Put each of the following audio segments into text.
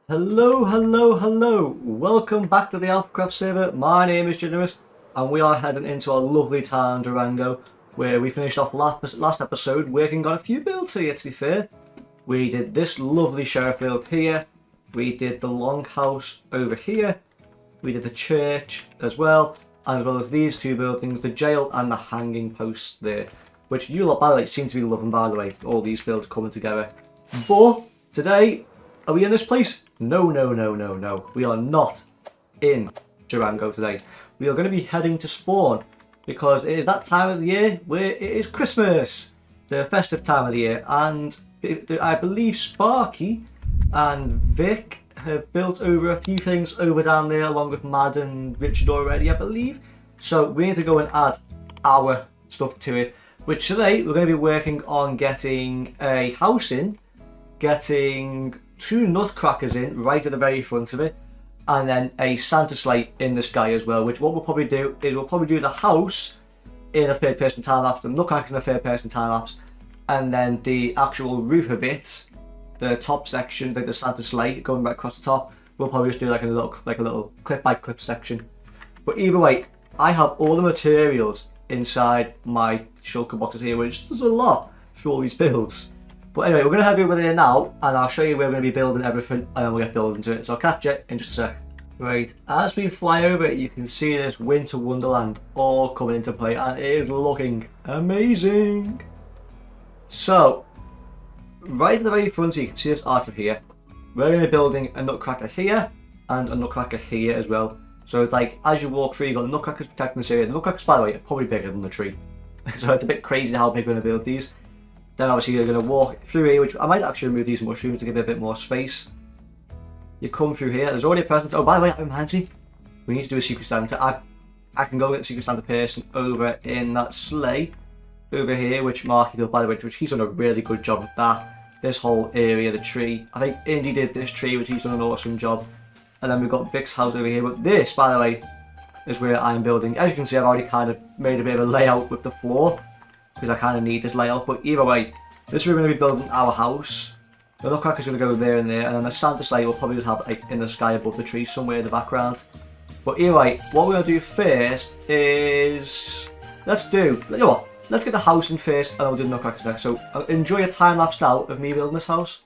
Hello, hello, hello. Welcome back to the AlphaCraft server. My name is Ginerous and we are heading into our lovely town, Durango, where we finished off last episode working on a few builds here, to be fair. We did this lovely sheriff build here. We did the longhouse over here. We did the church as well as these two buildings, the jail and the hanging post there. Which you lot, by the way, seem to be loving, by the way, all these builds coming together. But today, are we in this place? No. We are not in Durango today. We are going to be heading to Spawn because it is that time of the year where it is Christmas, the festive time of the year, and I believe Sparky and Vic have built over a few things over down there along with Mad and Richard already, I believe. So we need to go and add our stuff to it, which today we're going to be working on getting a house in, getting two nutcrackers in right at the very front of it, and then a Santa sleigh in the sky as well, which what we'll probably do is we'll probably do the house in a third person time lapse, the nutcrackers in a third person time lapse, and then the actual roof of it, the top section, like the Santa sleigh going right across the top, we'll probably just do like a little clip by clip section. But either way, I have all the materials inside my shulker boxes here, which is a lot for all these builds. But anyway, we're going to head over there now, and I'll show you where we're going to be building everything, and then we'll get building to it. So I'll catch you in just a sec. Right, as we fly over it, you can see this winter wonderland all coming into play, and it is looking amazing. So, right at the very front, you can see this archer here. We're going to be building a nutcracker here, and a nutcracker here as well. So it's like, as you walk through, you've got the nutcrackers protecting this area. The nutcrackers, by the way, are probably bigger than the tree. So it's a bit crazy how big we're going to build these. Then obviously you're going to walk through here, which I might actually remove these mushrooms to give it a bit more space. You come through here, there's already a present. Oh, by the way, that reminds me, we need to do a Secret Santa. I can go get the Secret Santa person over in that sleigh over here, which Marky built, by the way, which he's done a really good job with that. This whole area, the tree. I think Indy did this tree, which he's done an awesome job. And then we've got Vic's house over here, but this, by the way, is where I'm building. As you can see, I've already kind of made a bit of a layout with the floor, because I kind of need this layout. But either way, this is where we're going to be building our house. The nutcracker's going to go there and there, and then the Santa sleigh will probably just have like in the sky above the tree somewhere in the background. But either way, what we're going to do first is let's get the house in first, and then we'll do the nutcrackers next. So enjoy a time lapse now of me building this house.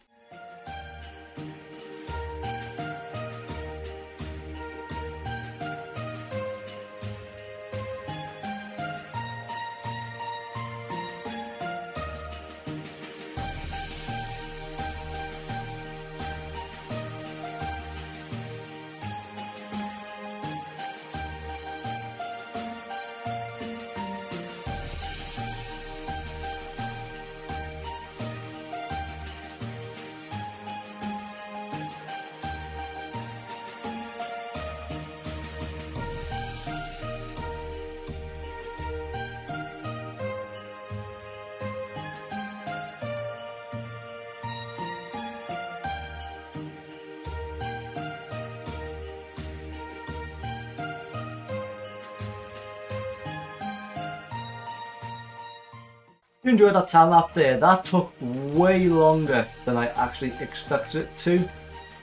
You enjoyed that time lapse there. That took way longer than I actually expected it to.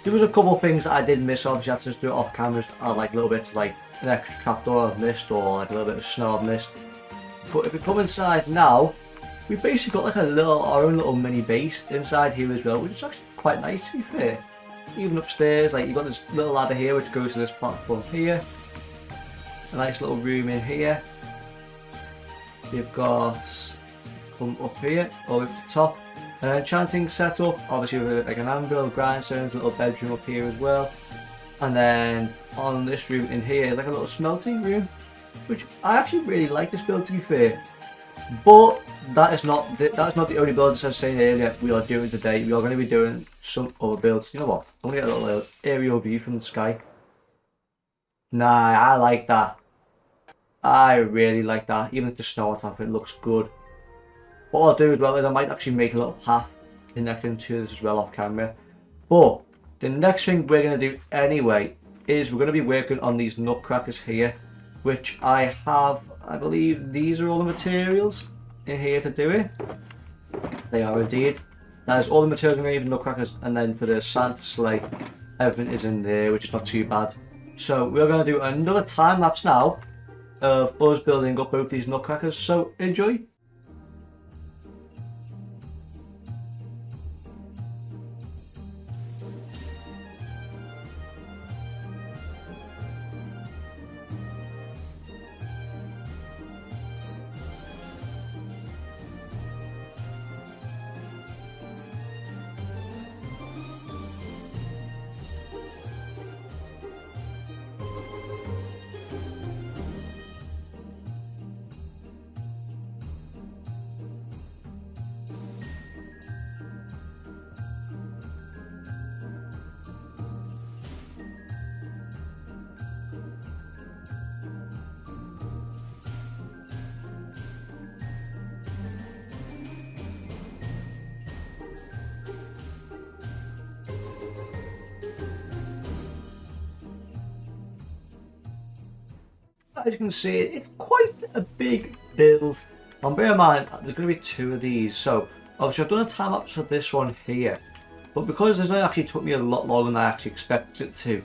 There was a couple of things that I did miss. Obviously I had to just do it off camera, just add like little bits like an extra trapdoor I've missed, or like a little bit of snow I've missed. But if we come inside now, we've basically got like our own little mini base inside here as well, which is actually quite nice, to be fair. Even upstairs, like you've got this little ladder here which goes to this platform here. A nice little room in here. You've got come up here, all the way to the top. An enchanting setup, obviously with like an anvil, grindstones, a little bedroom up here as well. And then on this room in here is like a little smelting room, which I actually really like this build, to be fair. But that's not the only build, as I was saying earlier, we are doing today. We are going to be doing some other builds. You know what? I'm going to get a little aerial view from the sky. Nah, I like that. I really like that. Even with the snow on top, it looks good. What I'll do as well is I might actually make a little path connecting to this as well off camera. But the next thing we're going to do anyway is we're going to be working on these nutcrackers here, which I believe these are all the materials in here to do it. They are indeed. That is all the materials we need for nutcrackers, and then for the Santa sleigh, everything is in there, which is not too bad. So we're going to do another time lapse now of us building up both these nutcrackers, so enjoy. As you can see, it's quite a big build. And bear in mind, there's going to be 2 of these. So, obviously I've done a time lapse for this one here. But because this one actually took me a lot longer than I actually expected it to,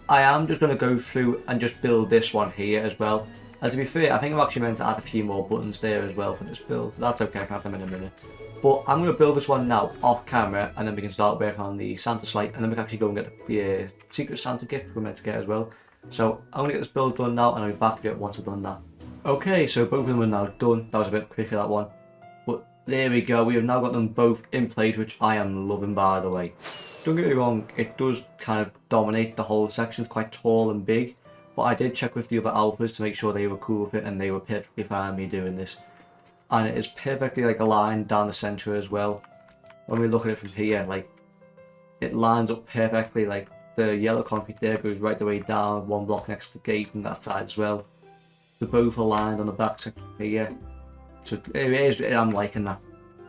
I am just going to go through and just build this one here as well. And to be fair, I think I'm actually meant to add a few more buttons there as well for this build. That's okay, I can add them in a minute. But I'm going to build this one now off camera, and then we can start working on the Santa sleigh, and then we can actually go and get the Secret Santa gift we're meant to get as well. So I'm going to get this build done now, and I'll be back with it once I've done that. Okay, so both of them are now done. That was a bit quicker, that one. But there we go, we have now got them both in place, which I am loving, by the way. Don't get me wrong, it does kind of dominate the whole section. It's quite tall and big. But I did check with the other alphas to make sure they were cool with it, and they were perfectly fine with me doing this. And it is perfectly like aligned down the centre as well. When we look at it from here, like, it lines up perfectly. Like, the yellow concrete there goes right the way down, 1 block next to the gate from that side as well. They're both aligned on the back section here. So it is, I'm liking that.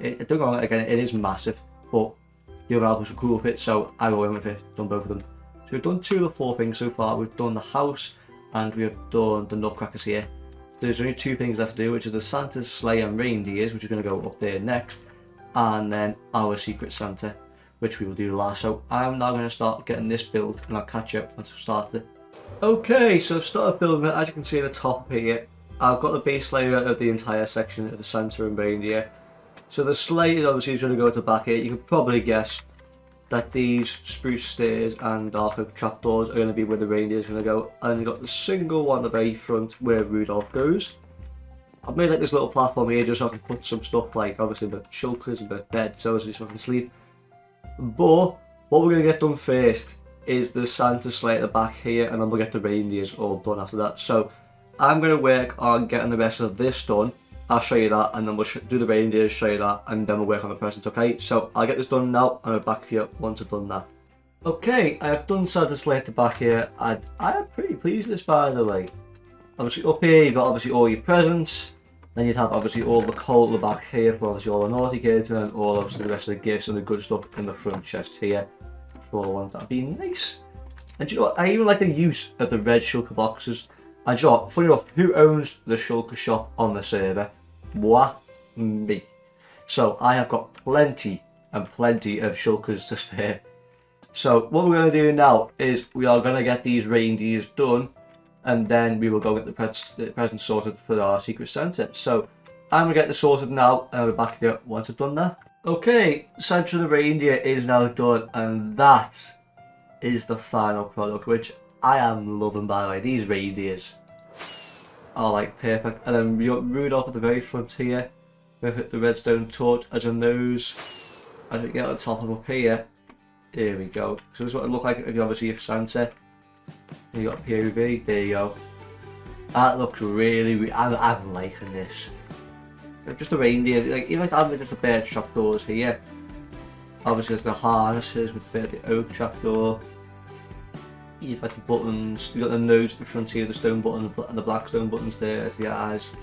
Don't go wrong, again, it is massive, but the other alphas are cool with it, so I go in with it, done both of them. So we've done 2 of the 4 things so far. We've done the house, and we have done the nutcrackers here. There's only 2 things left to do, which is the Santa's sleigh and reindeers, which are going to go up there next, and then our Secret Santa, which we will do last. So I'm now going to start getting this built, and I'll catch you up once I've started it. Okay, so I've started building it. As you can see at the top here, I've got the base layer of the entire section of the Santa and reindeer. So the sleigh is obviously going to go at the back here. You can probably guess that these spruce stairs and dark oak trapdoors are going to be where the reindeer is going to go. And you've got the single one at the very front where Rudolph goes. I've made like this little platform here just so I can put some stuff like obviously the shulkers and the bed so I can sleep. But what we're going to get done first is the Santa sleigh at the back here, and then we'll get the reindeers all done after that. So I'm going to work on getting the rest of this done. I'll show you that, and then we'll do the reindeers, show you that, and then we'll work on the presents, okay? So I'll get this done now, and I'll be back for you once I've done that. Okay, I have done Santa's sleigh at the back here, and I am pretty pleased with this, by the way. Obviously up here, you've got obviously all your presents, then you'd have obviously all the coal at the back here for obviously all the naughty kids, and then all obviously the rest of the gifts and the good stuff in the front chest here for all the ones that'd be nice. And do you know what, I even like the use of the red shulker boxes. And you know what, funny enough, who owns the shulker shop on the server? Moi, me. So I have got plenty and plenty of shulkers to spare. So what we're going to do now is we are going to get these reindeers done, and then we will go get the presents sorted for our Secret Santa. So I'm going to get this sorted now, and I'll be back here once I've done that. Okay, Santa the reindeer is now done, and that is the final product, which I am loving, by the way. These reindeers are like perfect. And then we got Rudolph at the very front here with the redstone torch as a nose. As we get on top of up here, here we go. So this is what it look like if you obviously have Santa. And you got POV, there you go. That looks really, I'm liking this. Just the reindeer, like even like having just the bird trapdoors here. Obviously there's the harnesses with the oak trapdoor. You've got the buttons, you've got the nose at the front here, the stone button and the black stone buttons there as the eyes.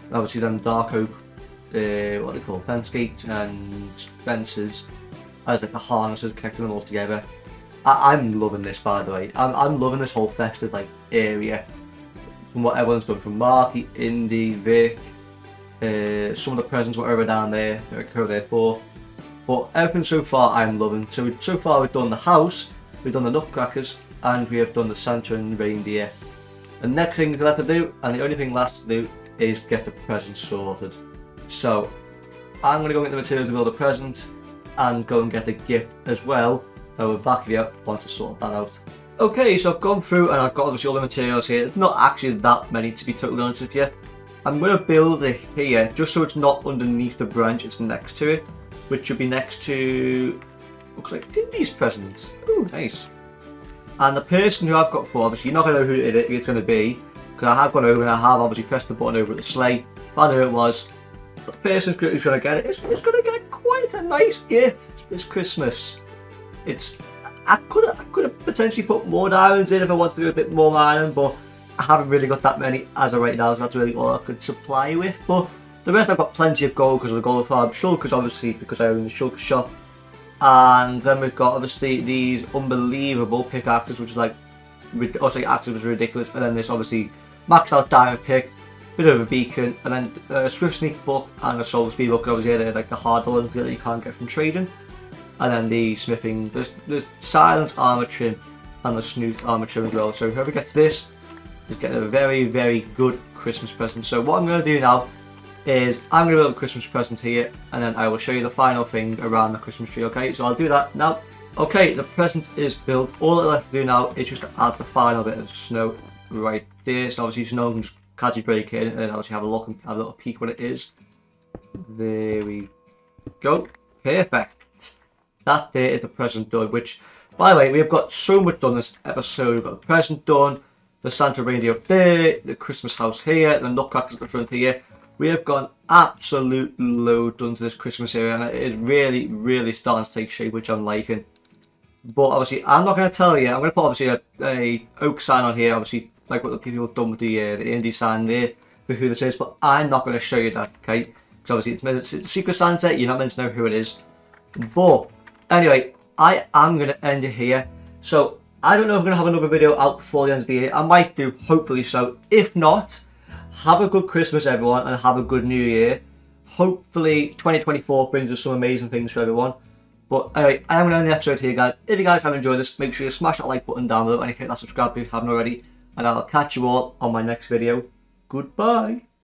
And obviously then dark oak, what they call fence gates and fences as like the harnesses connecting them all together. I'm loving this, by the way. I'm loving this whole festive like area. From what everyone's done, from Marky, Indy, Vic, some of the presents were over down there, over there for. But everything so far I'm loving. So far we've done the house, we've done the nutcrackers, and we have done the Santa and reindeer. The next thing we have to do, and the only thing left to do, is get the presents sorted. So I'm going to go get the materials to build a present and go and get the gift as well. I will back you up once I sort that out. Okay, so I've gone through and I've got obviously all the materials here. It's not actually that many, to be totally honest with you. I'm going to build it here just so it's not underneath the branch, it's next to it, which should be next to, looks like these presents. Ooh, nice. And the person who I've got for, obviously you're not going to know who it's going to be, because I have gone over and I have obviously pressed the button over at the sleigh. Found out who it was. But the person who's going to get it is going to get quite a nice gift this Christmas. I could have potentially put more diamonds in if I wanted to do a bit more mining, but I haven't really got that many as of right now, so that's really all I could supply with. But the rest I've got plenty of gold because of the gold farm, shulkers obviously because I own the shulker shop, and then we've got obviously these unbelievable pickaxes, which is like, also axes was ridiculous, and then this obviously maxed out diamond pick, bit of a beacon, and then a swift sneak book and a soul speed book. Obviously they're like the hard ones that you can't get from trading. And then the smithing, the silent armor trim and the smooth armor trim as well. So whoever gets this is getting a very, very good Christmas present. So what I'm going to do now is I'm going to build a Christmas present here, and then I will show you the final thing around the Christmas tree. Okay, so I'll do that now. Okay, the present is built. All that left to do now is just to add the final bit of snow right there. So obviously snow can just casually break in, and then obviously have a look and have a little peek what it is. There we go. Perfect. That there is the present done, which, by the way, we have got so much done this episode. We've got the present done, the Santa reindeer up there, the Christmas house here, the nutcrackers at the front here. We have got an absolute load done to this Christmas area, and it is really, really starting to take shape, which I'm liking. But obviously, I'm not going to tell you. I'm going to put obviously a oak sign on here, obviously, like what the people have done with the indie sign there for who this is. But I'm not going to show you that, okay? Because obviously it's a secret Santa. You're not meant to know who it is. But anyway, I am going to end it here. So, I don't know if I'm going to have another video out before the end of the year. I might do, hopefully so. If not, have a good Christmas everyone and have a good New Year. Hopefully 2024 brings us some amazing things for everyone. But anyway, I am going to end the episode here, guys. If you guys have enjoyed this, make sure you smash that like button down below and hit that subscribe if you haven't already. And I'll catch you all on my next video. Goodbye.